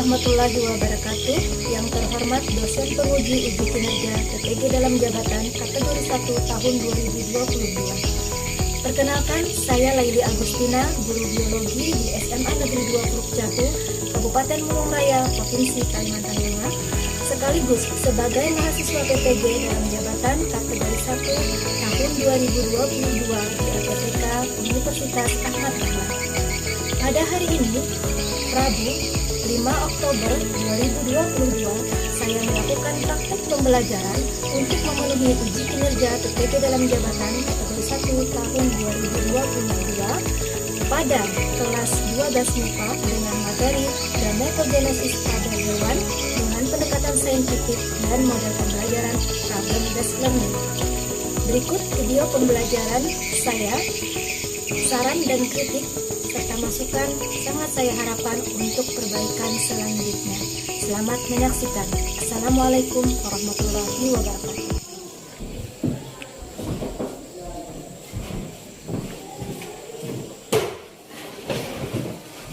warahmatullahi wabarakatuh. Yang terhormat dosen penguji uji kinerja PPG dalam jabatan kategori 1 tahun 2022. Perkenalkan, saya Laili Agustina, guru biologi di SMA Negeri 2 Puruk Jatuh, Kabupaten Mulung Raya, Provinsi Kalimantan Tengah, sekaligus sebagai mahasiswa PPG dalam jabatan kategori 1 tahun 2022 di LPTK Universitas Ahmad Dahlan. Pada hari ini, Rabu 5 Oktober 2022, saya melakukan praktek pembelajaran untuk memenuhi uji kinerja PPG dalam jabatan kategori 1 tahun 2022 pada kelas 12 MIPA dengan materi gametogenesis pada hewan dengan pendekatan saintifik dan model pembelajaran problem based learning. Berikut video pembelajaran saya, saran dan kritik serta masukan sangat saya harapkan untuk perbaikan selanjutnya. Selamat menyaksikan. Assalamualaikum warahmatullahi wabarakatuh.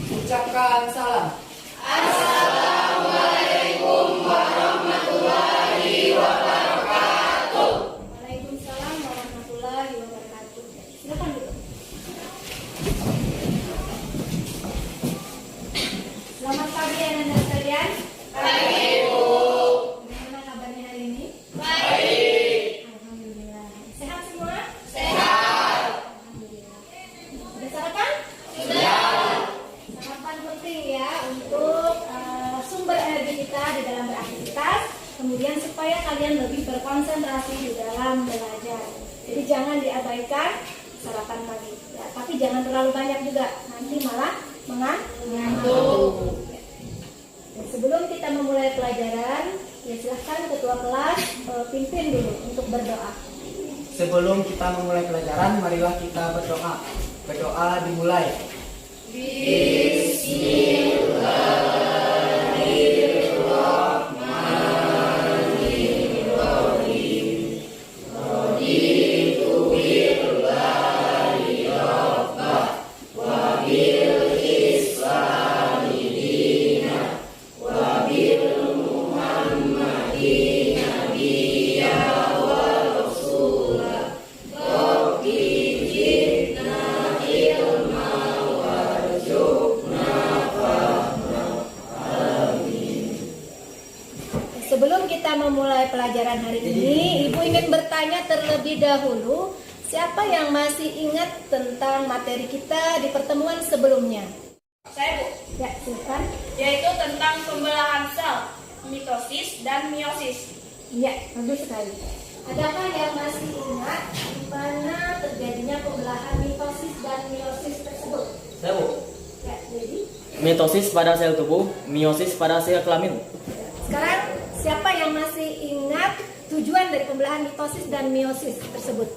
Ucapkan salam. Assalamualaikum warahmatullahi wabarakatuh. Waalaikumsalam warahmatullahi wabarakatuh. Silakan dulu. Selamat pagi anak-anak sekalian. Pagi, Bu. Bagaimana kabarnya hari ini? Baik. Alhamdulillah. Sehat semua? Sehat. Alhamdulillah. Sudah sarapan? Sudah. Sarapan penting ya untuk sumber energi kita di dalam beraktivitas. Kemudian supaya kalian lebih berkonsentrasi di dalam belajar. Jadi jangan diabaikan sarapan pagi. Ya, tapi jangan terlalu banyak juga. Nanti malah mengantuk. Ya, sebelum kita memulai pelajaran, ya silahkan ketua kelas pimpin dulu untuk berdoa. Sebelum kita memulai pelajaran, marilah kita berdoa. Berdoa dimulai. Sebelum kita memulai pelajaran hari ini, Ibu ingin bertanya terlebih dahulu, siapa yang masih ingat tentang materi kita di pertemuan sebelumnya? Saya, Bu, Ya, silakan. yaitu tentang pembelahan sel, mitosis dan meiosis. Ya, bagus sekali. Adakah yang masih ingat di mana terjadinya pembelahan mitosis dan meiosis tersebut? Saya, Bu. Ya, jadi Mitosis pada sel tubuh, meiosis pada sel kelamin. sekarang siapa yang masih ingat tujuan dari pembelahan mitosis dan meiosis tersebut?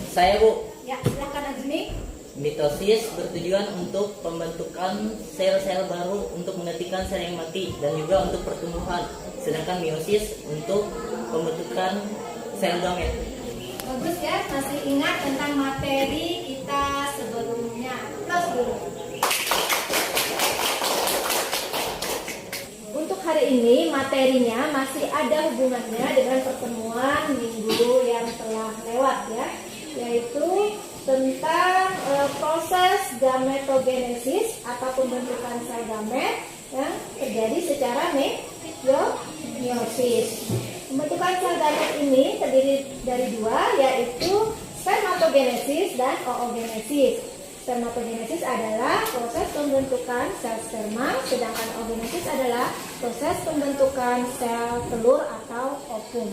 Saya, Bu. Ya, silakan Azmi. Mitosis bertujuan untuk pembentukan sel-sel baru untuk menghentikan sel yang mati dan juga untuk pertumbuhan. Sedangkan meiosis untuk pembentukan sel gamet. Bagus ya, masih ingat tentang materi kita sebelumnya. Terus dulu. Untuk hari ini materinya masih ada hubungannya dengan pertemuan minggu yang telah lewat ya, yaitu tentang proses gametogenesis atau pembentukan sel gamet yang terjadi secara meiosis. Pembentukan sel gamet ini terdiri dari dua, yaitu spermatogenesis dan oogenesis. Spermatogenesis adalah proses pembentukan sel sperma, sedangkan oogenesis adalah proses pembentukan sel telur atau ovum.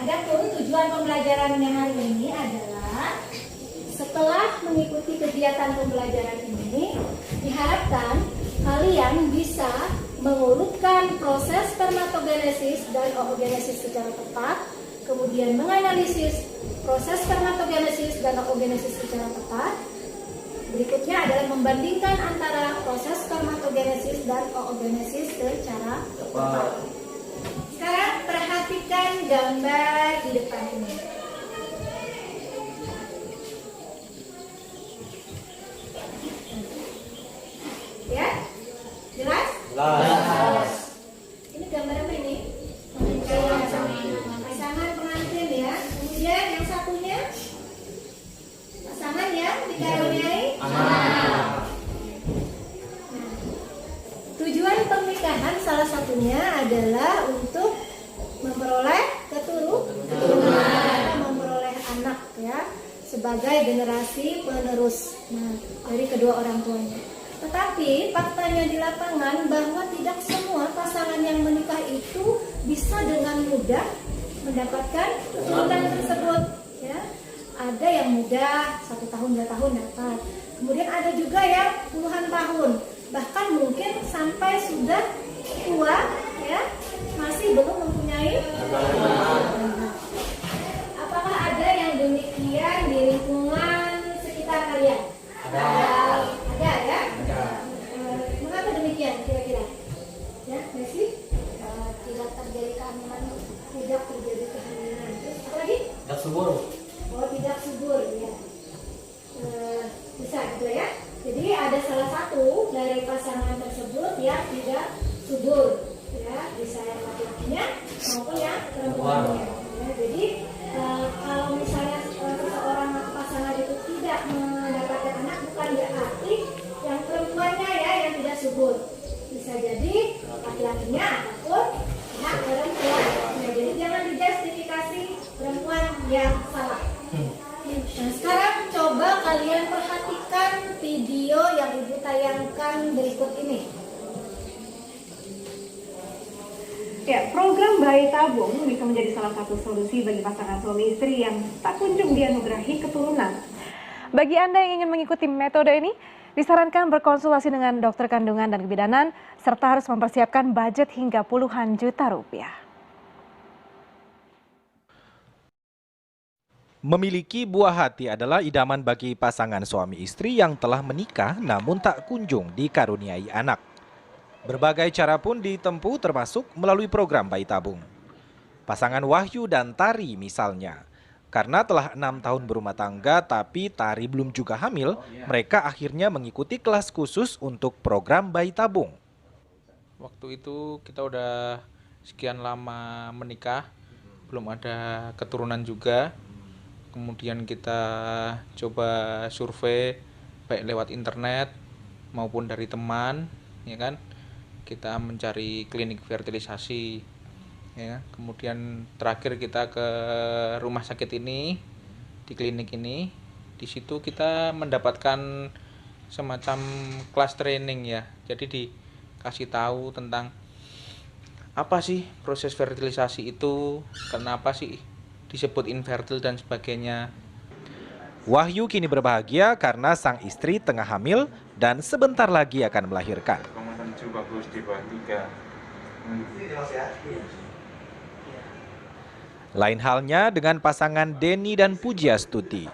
Adapun tujuan pembelajarannya hari ini adalah setelah mengikuti kegiatan pembelajaran ini, diharapkan kalian bisa mengurutkan proses spermatogenesis dan oogenesis secara tepat, kemudian menganalisis proses spermatogenesis dan oogenesis secara tepat. Berikutnya adalah membandingkan antara proses spermatogenesis dan oogenesis secara tepat. Sekarang perhatikan gambar di depan ini. Ya, jelas? Jelas. adalah untuk memperoleh keturunan, memperoleh anak ya, sebagai generasi penerus dari kedua orang tuanya. Tetapi faktanya di lapangan bahwa tidak semua pasangan yang menikah itu bisa dengan mudah mendapatkan keturunan tersebut ya. Ada yang mudah 1 tahun 2 tahun dapat, kemudian ada juga yang puluhan tahun, bahkan mungkin sampai sudah tua ya masih belum mempunyai anak. Apakah ada yang demikian di lingkungan sekitar kalian? Ada ya? Mengapa demikian kira-kira? Ya, Messi? Tidak terjadi kehamilan, tidak terjadi kehamilan. Terus apa lagi? Tidak subur. Oh, tidak subur ya. Bisa gitu ya. Jadi ada salah satu dari pasangan tersebut yang tidak subur ya, bisa yang laki-lakinya maupun yang perempuannya. Ya, jadi kalau misalnya seseorang atau pasangan itu tidak mendapatkan anak, bukan berarti yang perempuannya ya yang tidak subur. Bisa jadi laki-lakinya ataupun anak perempuan. Nah, jadi jangan dijustifikasi perempuan yang salah. Nah, sekarang coba kalian perhatikan video yang Ibu tayangkan berikut ini. Ya, program bayi tabung bisa menjadi salah satu solusi bagi pasangan suami istri yang tak kunjung dianugerahi keturunan. Bagi Anda yang ingin mengikuti metode ini, disarankan berkonsultasi dengan dokter kandungan dan kebidanan, serta harus mempersiapkan budget hingga puluhan juta rupiah. Memiliki buah hati adalah idaman bagi pasangan suami istri yang telah menikah namun tak kunjung dikaruniai anak. Berbagai cara pun ditempuh termasuk melalui program bayi tabung. Pasangan Wahyu dan Tari misalnya. Karena telah 6 tahun berumah tangga tapi Tari belum juga hamil, mereka akhirnya mengikuti kelas khusus untuk program bayi tabung. Waktu itu kita udah sekian lama menikah, belum ada keturunan juga. Kemudian kita coba survei baik lewat internet maupun dari teman, ya kan. Kita mencari klinik fertilisasi, ya. Kemudian terakhir kita ke rumah sakit ini, di klinik ini. Di situ kita mendapatkan semacam kelas training ya. Jadi dikasih tahu tentang apa sih proses fertilisasi itu, kenapa sih disebut infertil dan sebagainya. Wahyu kini berbahagia karena sang istri tengah hamil dan sebentar lagi akan melahirkan. Lain halnya dengan pasangan Denny dan Pujiastuti.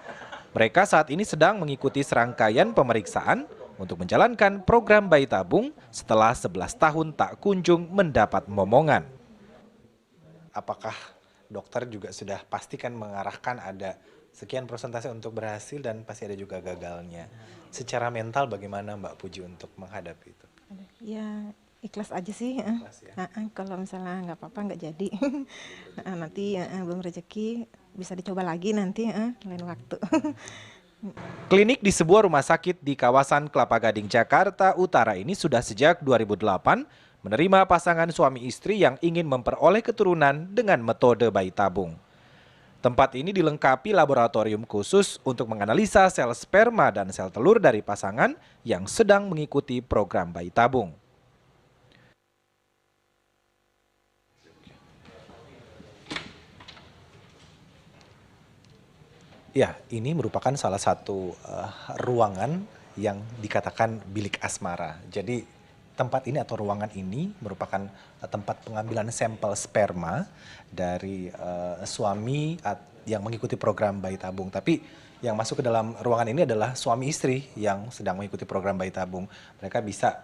Mereka saat ini sedang mengikuti serangkaian pemeriksaan untuk menjalankan program bayi tabung setelah 11 tahun tak kunjung mendapat momongan. Apakah dokter juga sudah pastikan mengarahkan ada sekian persentase untuk berhasil dan pasti ada juga gagalnya. Secara mental bagaimana Mbak Puji untuk menghadapi itu? Ya ikhlas aja sih. Ikhlas, ya? Kalau misalnya nggak apa-apa nggak jadi, nanti belum rezeki bisa dicoba lagi nanti lain waktu. Klinik di sebuah rumah sakit di kawasan Kelapa Gading, Jakarta Utara ini sudah sejak 2008 menerima pasangan suami istri yang ingin memperoleh keturunan dengan metode bayi tabung. Tempat ini dilengkapi laboratorium khusus untuk menganalisa sel sperma dan sel telur dari pasangan yang sedang mengikuti program bayi tabung. Ya, ini merupakan salah satu ruangan yang dikatakan bilik asmara. Jadi tempat ini atau ruangan ini merupakan tempat pengambilan sampel sperma dari suami yang mengikuti program bayi tabung. Tapi yang masuk ke dalam ruangan ini adalah suami istri yang sedang mengikuti program bayi tabung. Mereka bisa,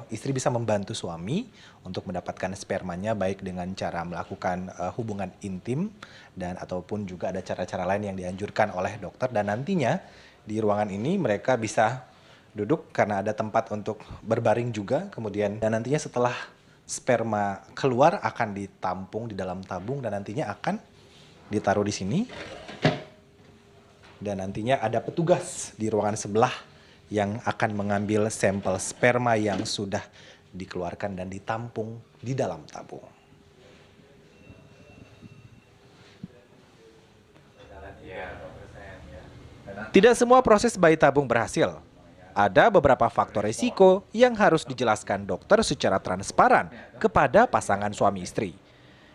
istri bisa membantu suami untuk mendapatkan spermanya baik dengan cara melakukan hubungan intim dan ataupun juga ada cara-cara lain yang dianjurkan oleh dokter. Dan nantinya di ruangan ini mereka bisa duduk karena ada tempat untuk berbaring juga, kemudian dan nantinya setelah sperma keluar akan ditampung di dalam tabung dan nantinya akan ditaruh di sini. Dan nantinya ada petugas di ruangan sebelah yang akan mengambil sampel sperma yang sudah dikeluarkan dan ditampung di dalam tabung. Tidak semua proses bayi tabung berhasil. Ada beberapa faktor risiko yang harus dijelaskan dokter secara transparan kepada pasangan suami istri.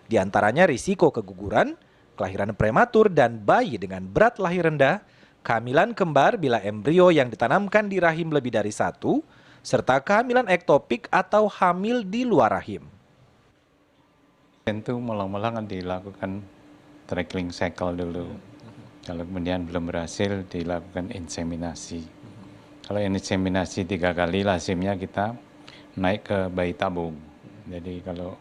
Di antaranya risiko keguguran, kelahiran prematur dan bayi dengan berat lahir rendah, kehamilan kembar bila embrio yang ditanamkan di rahim lebih dari satu, serta kehamilan ektopik atau hamil di luar rahim. Tentu mula-mula kan dilakukan trickling cycle dulu. Kalau kemudian belum berhasil dilakukan inseminasi. Kalau inseminasi 3 kali lazimnya kita naik ke bayi tabung. Jadi kalau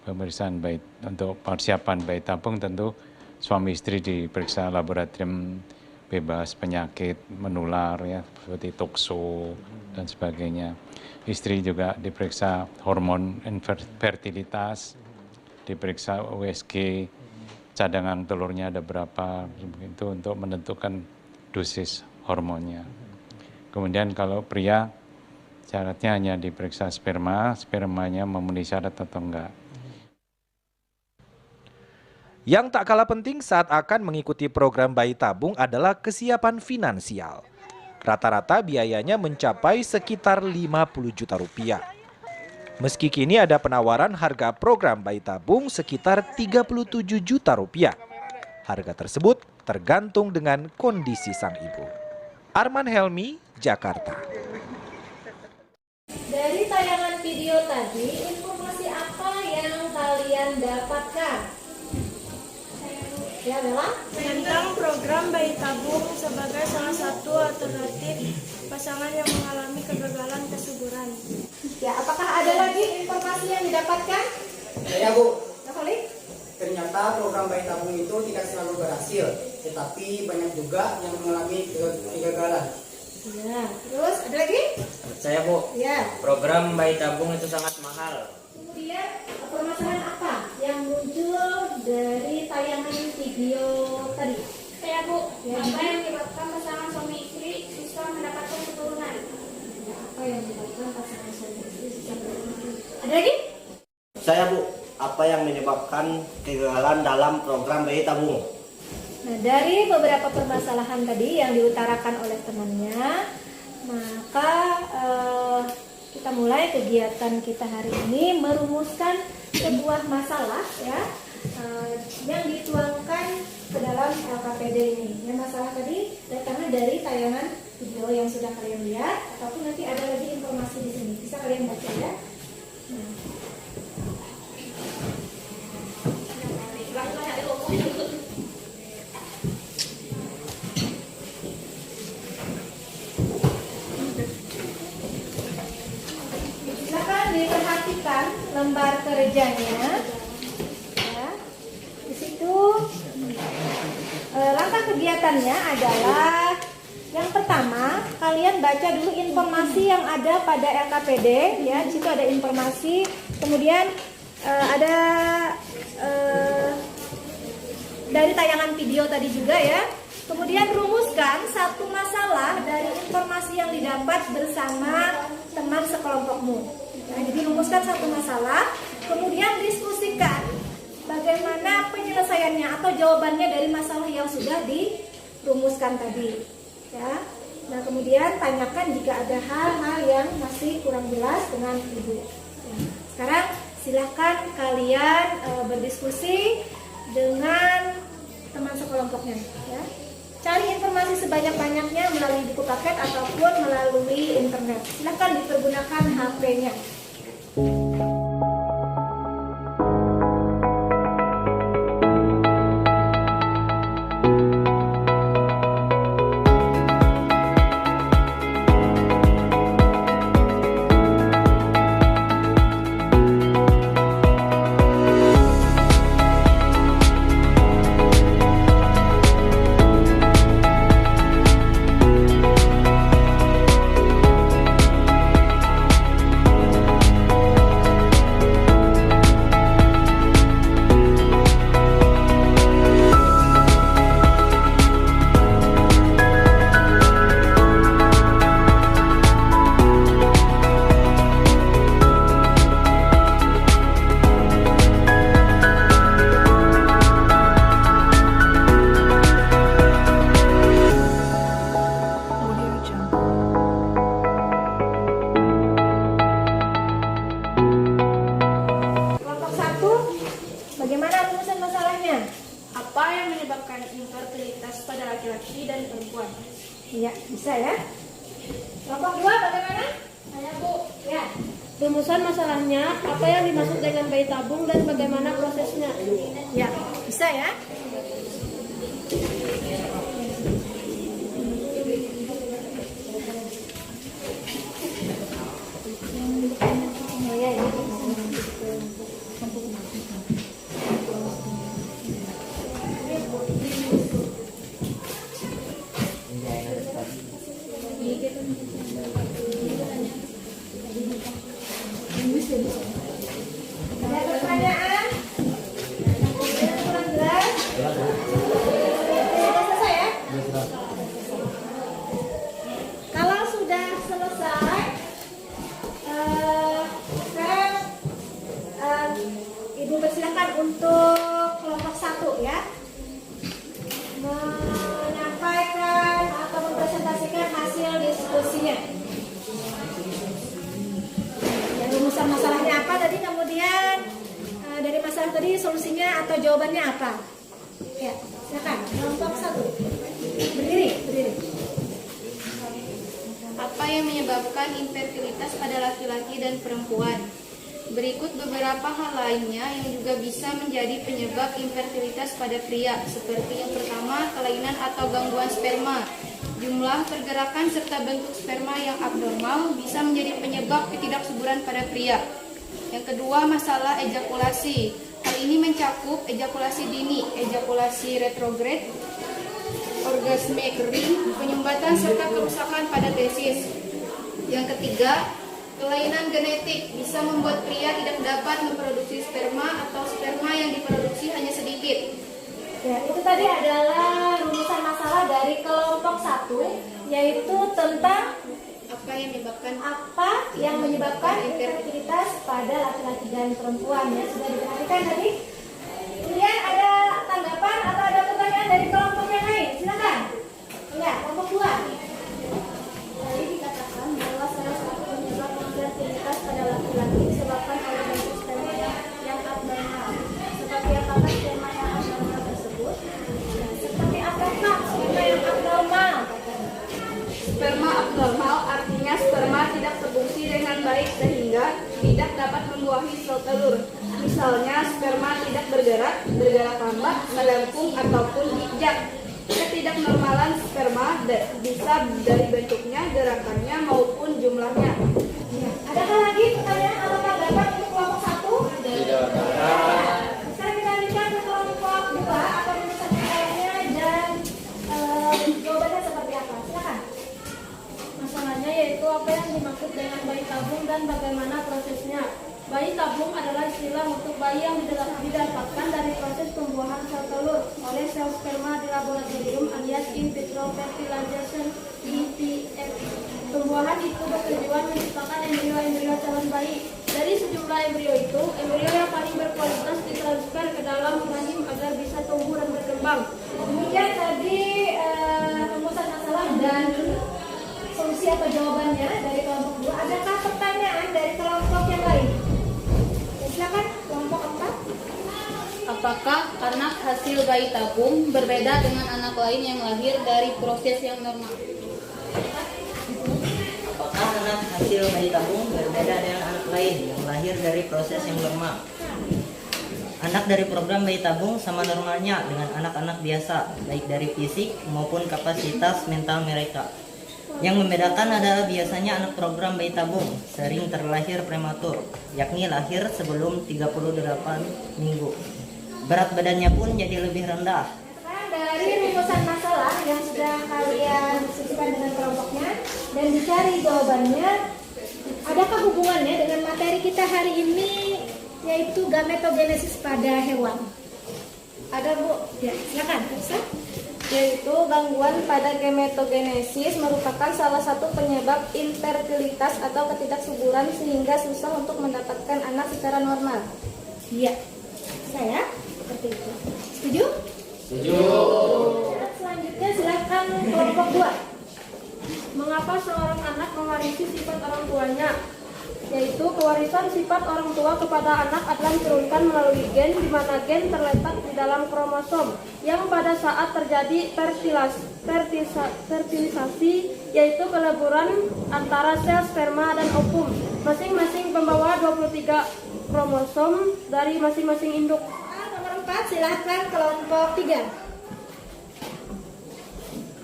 pemeriksaan bayi untuk persiapan bayi tabung tentu suami istri diperiksa laboratorium bebas penyakit menular ya seperti tokso dan sebagainya. Istri juga diperiksa hormon fertilitas, diperiksa USG, cadangan telurnya ada berapa, itu untuk menentukan dosis hormonnya. Kemudian kalau pria syaratnya hanya diperiksa spermanya memenuhi syarat atau enggak. Yang tak kalah penting saat akan mengikuti program bayi tabung adalah kesiapan finansial. Rata-rata biayanya mencapai sekitar 50 juta rupiah. Meski kini ada penawaran harga program bayi tabung sekitar 37 juta rupiah. Harga tersebut tergantung dengan kondisi sang ibu. Arman Helmi, Jakarta. Dari tayangan video tadi, informasi apa yang kalian dapatkan? Ya, Bella? Tentang program bayi tabung sebagai salah satu alternatif pasangan yang mengalami kegagalan kesuburan. Ya, apakah ada lagi informasi yang didapatkan? Ya Bu, Katolik? ternyata program bayi tabung itu tidak selalu berhasil, tetapi banyak juga yang mengalami kegagalan. Ya, terus ada lagi? Saya Bu, Ya. program bayi tabung itu sangat mahal. Kemudian permasalahan apa yang muncul dari tayangan video tadi? Saya Bu, Ya. apa yang menyebabkan pasangan suami istri susah mendapatkan keturunan? Ya, apa yang menyebabkan pasangan suami istri susah berhubungan? Ada lagi? Saya Bu, apa yang menyebabkan kegagalan dalam program bayi tabung? Nah, dari beberapa permasalahan tadi yang diutarakan oleh temannya, maka kita mulai kegiatan kita hari ini merumuskan sebuah masalah ya yang dituangkan ke dalam LKPD ini. Yang masalah tadi datangnya dari tayangan video yang sudah kalian lihat, ataupun nanti ada lagi informasi di sini. Bisa kalian baca ya. Nah. Silakan diperhatikan lembar kerjanya. Ya. Di situ langkah kegiatannya adalah yang pertama, kalian baca dulu informasi yang ada pada LKPD ya. Di situ ada informasi, kemudian ada dari tayangan video tadi juga ya. Kemudian rumuskan satu masalah dari informasi yang didapat bersama teman sekelompokmu. Nah, jadi rumuskan satu masalah, kemudian diskusikan bagaimana penyelesaiannya atau jawabannya dari masalah yang sudah dirumuskan tadi. Ya. Nah, kemudian tanyakan jika ada hal-hal yang masih kurang jelas dengan ibu. Ya. Sekarang silakan kalian berdiskusi dengan teman sekelompoknya. Ya. Cari informasi sebanyak-banyaknya melalui buku paket ataupun melalui internet. Silakan dipergunakan HP-nya. Bisa ya? Kelompok 2 bagaimana? Saya Bu. Ya. Rumusan masalahnya, apa yang dimaksud dengan bayi tabung dan bagaimana prosesnya? Ya, bisa ya? Oh ya, ini. Ada pertanyaan? Kurang jelas? Sudah selesai ya? Kalau sudah selesai, sekarang Ibu persilakan untuk kelompok 1 ya, menyampaikan atau mempresentasikan hasil diskusinya. Rumusan masalahnya apa tadi, kemudian dari masalah tadi solusinya atau jawabannya apa? Ya, silakan kelompok 1. Berdiri. Apa yang menyebabkan infertilitas pada laki-laki dan perempuan? Berikut beberapa hal lainnya yang juga bisa menjadi penyebab infertilitas pada pria, seperti yang pertama, kelainan atau gangguan sperma. Jumlah, pergerakan, serta bentuk sperma yang abnormal bisa menjadi penyebab ketidaksuburan pada pria. Yang kedua, masalah ejakulasi. Hal ini mencakup ejakulasi dini, ejakulasi retrograde, orgasme kering, penyumbatan, serta kerusakan pada tesis. Yang ketiga, kelainan genetik bisa membuat pria tidak dapat memproduksi sperma atau sperma yang diproduksi hanya sedikit. Ya, itu tadi adalah rumusan masalah dari kelompok 1, yaitu tentang apa yang menyebabkan infertilitas pada laki-laki dan perempuan. Ya, sudah diperhatikan tadi. Kemudian ada tanggapan atau ada pertanyaan dari kelompok yang lain? Silakan. Ya, kelompok 2. Tadi dikatakan bahwa salah satu penyebab infertilitas pada laki-laki disebabkan oleh bentuk sperma yang abnormal. Seperti apakah sperma yang abnormal tersebut? Seperti apakah sperma yang abnormal? Sperma abnormal artinya sperma tidak berfungsi dengan baik sehingga tidak dapat membuahi sel telur. Misalnya sperma tidak bergerak lambat, melengkung ataupun bijak. Ketidaknormalan sperma bisa dari bentuknya, gerakannya maupun jumlahnya. Adakah lagi pertanyaan atau tanggapan untuk kelompok 1? Tidak. Sekarang kita lanjutkan ke kelompok 2 atau rumusan masalahnya dan jawabannya seperti apa? Silakan. Masalahnya yaitu apa yang dimaksud dengan bayi tabung dan bagaimana prosesnya. Bayi tabung adalah istilah untuk bayi yang didapatkan dari proses pembuahan sel telur oleh sel sperma di laboratorium alias in vitro fertilization (IVF). Pembuahan itu bertujuan menciptakan embrio-embrio calon bayi. Dari sejumlah embrio itu, embrio yang paling berkualitas ditransfer ke dalam rahim agar bisa tumbuh dan berkembang. Demikian tadi rumusan masalah dan solusi atau jawabannya dari kelompok 2. Adakah pertanyaan dari kelompok yang lain? Silakan kelompok 4. Apakah anak hasil bayi tabung berbeda dengan anak lain yang lahir dari proses yang normal? Apakah anak hasil bayi tabung berbeda dengan anak lain yang lahir dari proses yang normal? Anak dari program bayi tabung sama normalnya dengan anak-anak biasa, baik dari fisik maupun kapasitas mental mereka. Yang membedakan adalah biasanya anak program bayi tabung sering terlahir prematur, yakni lahir sebelum 38 minggu. Berat badannya pun jadi lebih rendah. Sekarang dari rumusan masalah yang sudah kalian diskusikan dengan kelompoknya dan dicari jawabannya, adakah hubungannya dengan materi kita hari ini, yaitu gametogenesis pada hewan? Ada Bu? Ya, silakan. Bisa? Yaitu gangguan pada gametogenesis merupakan salah satu penyebab infertilitas atau ketidaksuburan sehingga susah untuk mendapatkan anak secara normal. Iya. Saya seperti itu. Setuju? Setuju. Selanjutnya silakan kelompok 2. Mengapa seorang anak mewarisi sifat orang tuanya? yaitu kewarisan sifat orang tua kepada anak adalah diturunkan melalui gen, di mana gen terletak di dalam kromosom yang pada saat terjadi fertilisasi, yaitu peleburan antara sel sperma dan ovum. Masing-masing membawa 23 kromosom dari masing-masing induk. Nomor 4, silahkan kelompok 3.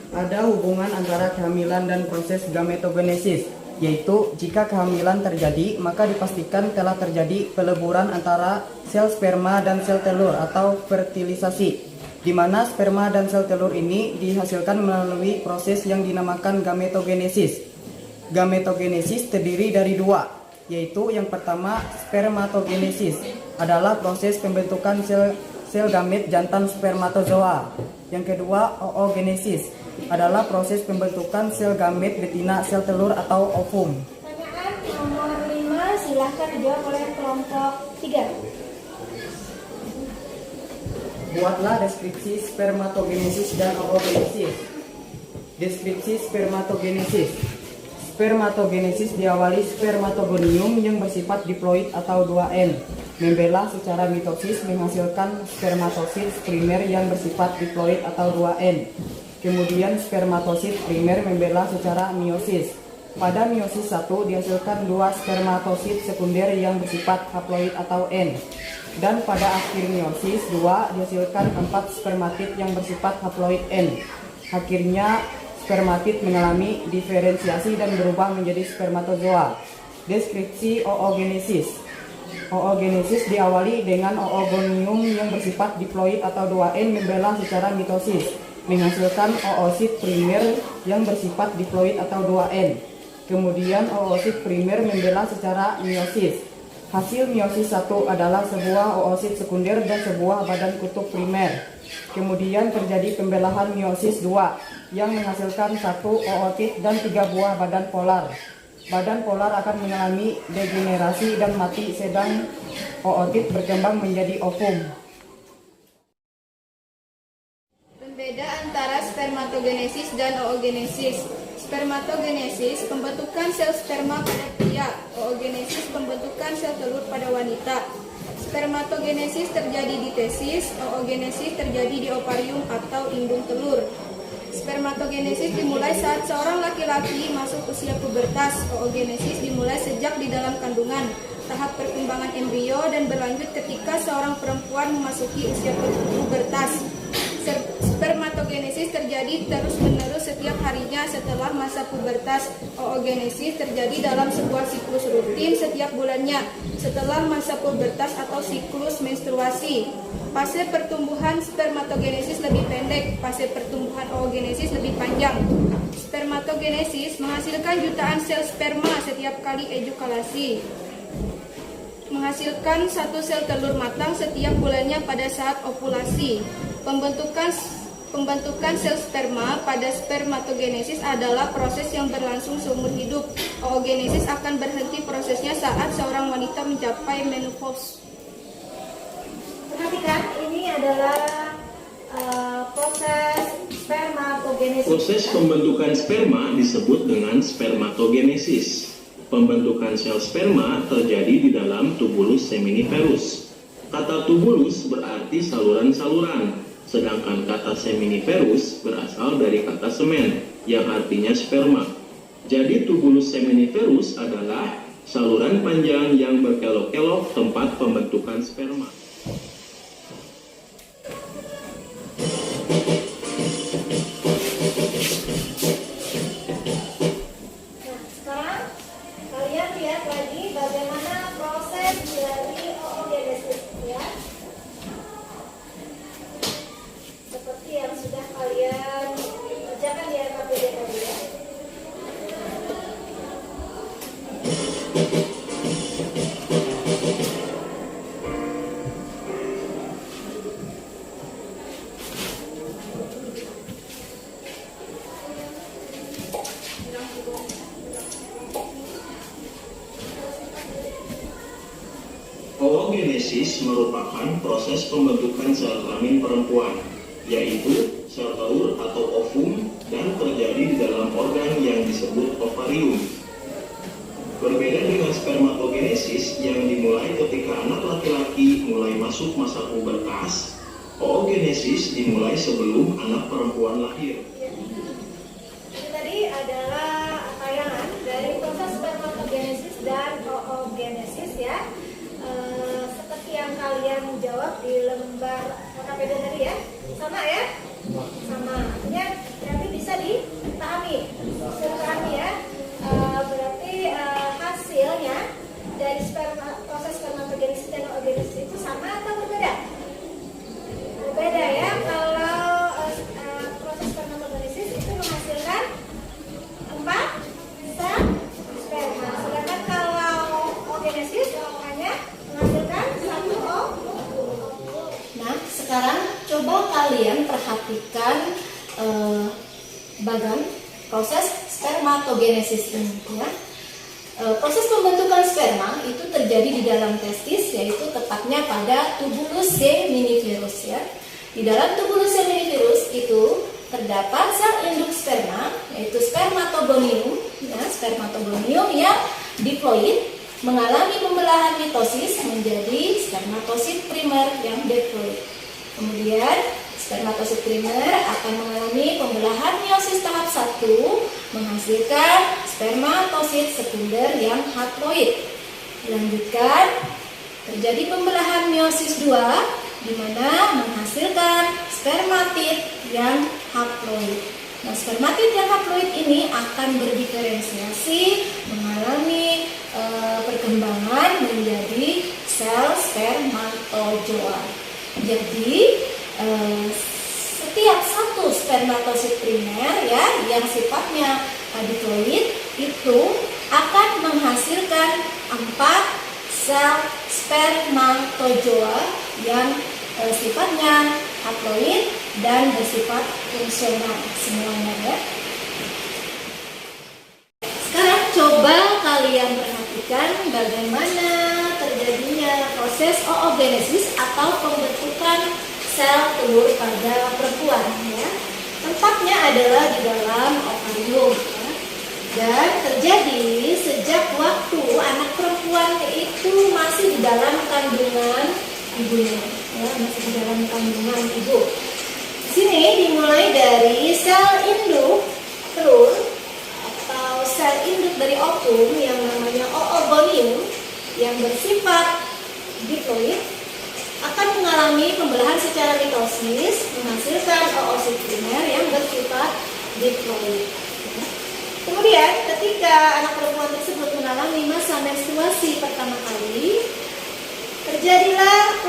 Ada hubungan antara kehamilan dan proses gametogenesis, yaitu jika kehamilan terjadi, maka dipastikan telah terjadi peleburan antara sel sperma dan sel telur atau fertilisasi, di mana sperma dan sel telur ini dihasilkan melalui proses yang dinamakan gametogenesis. Gametogenesis terdiri dari 2, yaitu yang pertama spermatogenesis, adalah proses pembentukan sel gamet jantan spermatozoa. Yang kedua oogenesis, adalah proses pembentukan sel gamet betina sel telur atau ovum. Pertanyaan nomor 5, silahkan dijawab oleh kelompok 3. Buatlah deskripsi spermatogenesis dan oogenesis. Deskripsi spermatogenesis. Spermatogenesis diawali spermatogonium yang bersifat diploid atau 2N. Membelah secara mitosis menghasilkan spermatosit primer yang bersifat diploid atau 2N. Kemudian spermatosit primer membelah secara meiosis. Pada meiosis 1 dihasilkan 2 spermatosit sekunder yang bersifat haploid atau N. Dan pada akhir meiosis 2 dihasilkan 4 spermatid yang bersifat haploid N. Akhirnya spermatid mengalami diferensiasi dan berubah menjadi spermatozoa. Deskripsi oogenesis. Oogenesis diawali dengan oogonium yang bersifat diploid atau 2N membelah secara mitosis, menghasilkan oosit primer yang bersifat diploid atau 2N. Kemudian oosit primer membelah secara meiosis. Hasil meiosis 1 adalah sebuah oosit sekunder dan sebuah badan kutub primer. Kemudian terjadi pembelahan meiosis 2 yang menghasilkan 1 ootit dan 3 buah badan polar. Badan polar akan mengalami degenerasi dan mati, sedang ootit berkembang menjadi ovum. Pembeda antara spermatogenesis dan oogenesis. Spermatogenesis, pembentukan sel sperma pada pria. Oogenesis, pembentukan sel telur pada wanita. Spermatogenesis terjadi di tesis, oogenesis terjadi di ovarium atau indung telur. Spermatogenesis dimulai saat seorang laki-laki masuk usia pubertas. Oogenesis dimulai sejak di dalam kandungan, tahap perkembangan embrio, dan berlanjut ketika seorang perempuan memasuki usia pubertas. Spermatogenesis terjadi terus-menerus setiap harinya setelah masa pubertas. Oogenesis terjadi dalam sebuah siklus rutin setiap bulannya setelah masa pubertas atau siklus menstruasi. Fase pertumbuhan spermatogenesis lebih pendek, fase pertumbuhan oogenesis lebih panjang. Spermatogenesis menghasilkan jutaan sel sperma setiap kali ejakulasi, menghasilkan 1 sel telur matang setiap bulannya pada saat ovulasi. Pembentukan sel sperma pada spermatogenesis adalah proses yang berlangsung seumur hidup. Oogenesis akan berhenti prosesnya saat seorang wanita mencapai menopause. Perhatikan, ini adalah proses spermatogenesis. Proses pembentukan sperma disebut dengan spermatogenesis. Pembentukan sel sperma terjadi di dalam tubulus seminiferus. Kata tubulus berarti saluran-saluran, sedangkan kata seminiferus berasal dari kata semen yang artinya sperma. Jadi tubulus seminiferus adalah saluran panjang yang berkelok-kelok tempat pembentukan sperma. Oogenesis merupakan proses pembentukan sel kelamin perempuan, yaitu sel telur atau ovum, dan terjadi di dalam organ yang disebut ovarium. Berbeda dengan spermatogenesis, Oogenesis yang dimulai ketika anak laki-laki mulai masuk masa pubertas. Oogenesis dimulai sebelum anak perempuan lahir. Ini tadi adalah tayangan dari proses spermatogenesis dan oogenesis ya. Seperti yang kalian jawab di lembar KKPD tadi ya, sama ya? Sama. Artinya berarti bisa dipahami, ya. Berarti hasilnya dari proses spermatogenesis dan oogenesis itu sama atau berbeda? Berbeda ya. Kalau proses spermatogenesis itu menghasilkan 4 sel sperma, sedangkan kalau oogenesis hanya menghasilkan 1 ovum. Nah, sekarang coba kalian perhatikan bagan proses spermatogenesis ini ya. Proses pembentukan sperma itu terjadi di dalam testis, yaitu tepatnya pada tubulus seminiferus ya. Di dalam tubulus seminiferus itu terdapat sel induk sperma, yaitu spermatogonium ya, spermatogonium yang diploid mengalami pembelahan mitosis menjadi spermatosit primer yang diploid. Kemudian spermatosit primer akan mengalami pembelahan meiosis tahap 1 menghasilkan spermatosit sekunder yang haploid. Dilanjutkan terjadi pembelahan meiosis 2 di mana menghasilkan spermatid yang haploid. Nah, spermatid yang haploid ini akan berdiferensiasi mengalami perkembangan menjadi sel spermatozoa. Jadi setiap satu spermatosit primer ya yang sifatnya diploid itu akan menghasilkan 4 sel spermatozoa yang sifatnya haploid dan bersifat fungsional semuanya ya. Sekarang coba kalian perhatikan bagaimana terjadinya proses oogenesis atau pembentukan sel telur pada perempuan ya. Tempatnya adalah di dalam ovarium ya. Dan terjadi sejak waktu anak perempuan itu masih di dalam kandungan ibunya ya, masih di dalam kandungan ibu. Di sini dimulai dari sel induk telur atau sel induk dari ovum yang namanya oogonium yang bersifat diploid akan mengalami pembelahan secara mitosis menghasilkan oosit primer yang bersifat diploid. Kemudian ketika anak perempuan tersebut mengalami masa menstruasi pertama kali, terjadilah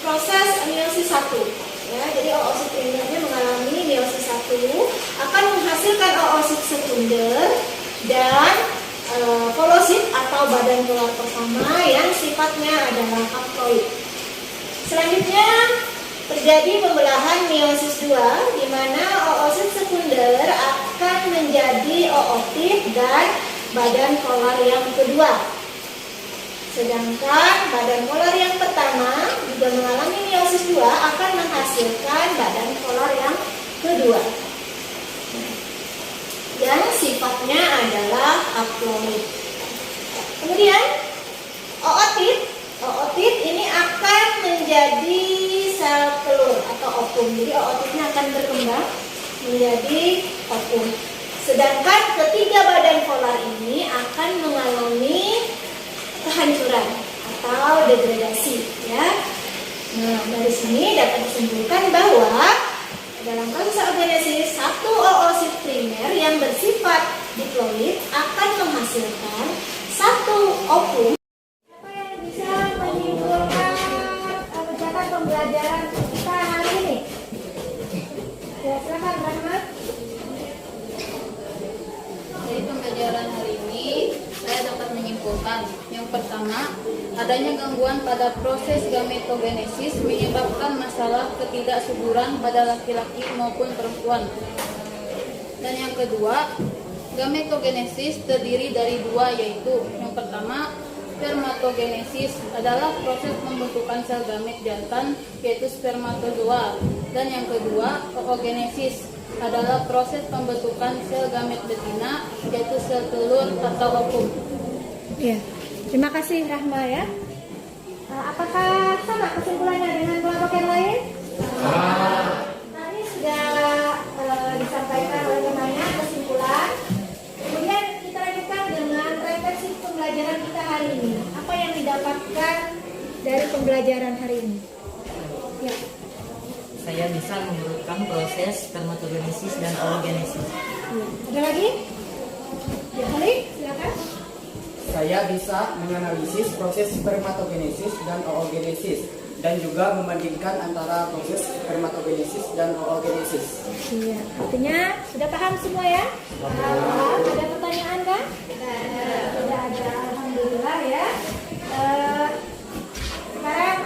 proses meiosis 1. Ya, jadi oosit primernya mengalami meiosis 1 akan menghasilkan oosit sekunder dan kolosit atau badan polar pertama yang sifatnya adalah haploid. Selanjutnya terjadi pembelahan meiosis 2 di mana oosit sekunder akan menjadi ootit dan badan polar yang kedua. Sedangkan badan polar yang pertama juga mengalami meiosis 2 akan menghasilkan badan polar yang kedua. Yang sifatnya adalah haploid. Kemudian ootit ini akan menjadi sel telur atau ovum. Jadi ootitnya akan berkembang menjadi ovum. Sedangkan ketiga badan polar ini akan mengalami kehancuran atau degradasi ya. Nah, dari sini dapat disimpulkan bahwa dalam proses oogenesis satu oosit primer yang bersifat diploid akan menghasilkan satu ovum. Apa yang bisa menyimpulkan kegiatan pembelajaran kita hari ini? Ya, silakan Rahmat. Dari pembelajaran hari ini saya dapat menyimpulkan yang pertama, adanya gangguan pada proses gametogenesis menyebabkan masalah ketidaksuburan pada laki-laki maupun perempuan. Dan yang kedua, gametogenesis terdiri dari 2, yaitu yang pertama, spermatogenesis adalah proses pembentukan sel gamet jantan yaitu spermatozoa. Dan yang kedua, oogenesis adalah proses pembentukan sel gamet betina yaitu sel telur atau ovum. Ya. Terima kasih Rahma ya. Apakah sama kesimpulannya dengan kelompok yang lain? Nah, ini sudah disampaikan oleh temannya kesimpulan. Kemudian kita lanjutkan dengan refleksi pembelajaran kita hari ini. Apa yang didapatkan dari pembelajaran hari ini? Ya. Saya bisa menurunkan proses spermatogenesis dan oogenesis. Ada lagi? Ya, kali, silakan. Saya bisa menganalisis proses spermatogenesis dan oogenesis dan juga membandingkan antara proses spermatogenesis dan oogenesis. Iya, artinya sudah paham semua ya? Paham. Ada pertanyaan kan? Sudah ada. Alhamdulillah ya. Sekarang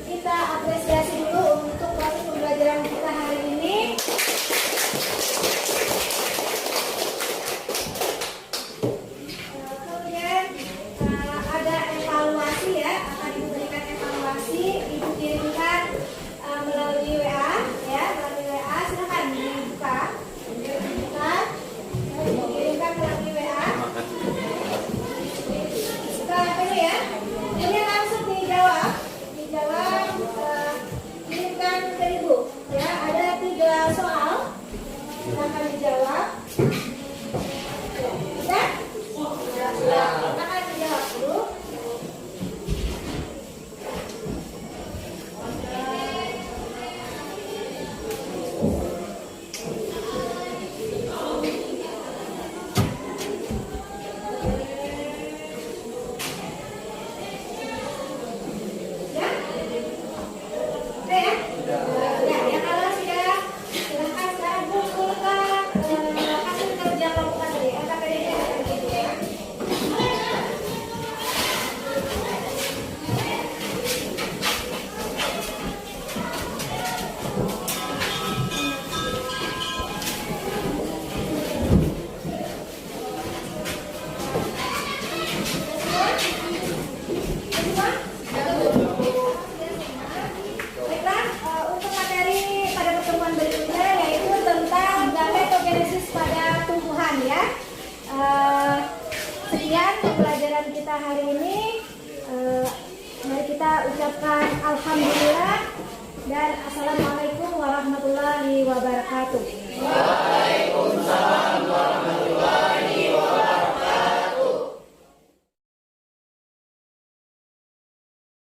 kita apresiasi dulu untuk proses pembelajaran kita hari ini. Kemudian ada evaluasi ya, akan diberikan evaluasi, Ibu kirimkan melalui WA ya, melalui WA. Silakan dibuka, dikirimkan melalui WA. Setelah itu ya, kemudian langsung dijawab, kirimkan ke Ibu ya. Ada 3 soal, silakan dijawab. Sudah? Silakan dijawab dulu. Ya, kalau sudah silahkan sekarang kumpulkan hasil kerja kelompok tadi, LKPD-nya gitu ya. Baiklah, untuk materi pada pertemuan berikutnya yaitu tentang gametogenesis pada tumbuhan ya. Sekian pembelajaran kita hari ini. Mari kita ucapkan alhamdulillah dan assalamualaikum warahmatullahi wabarakatuh.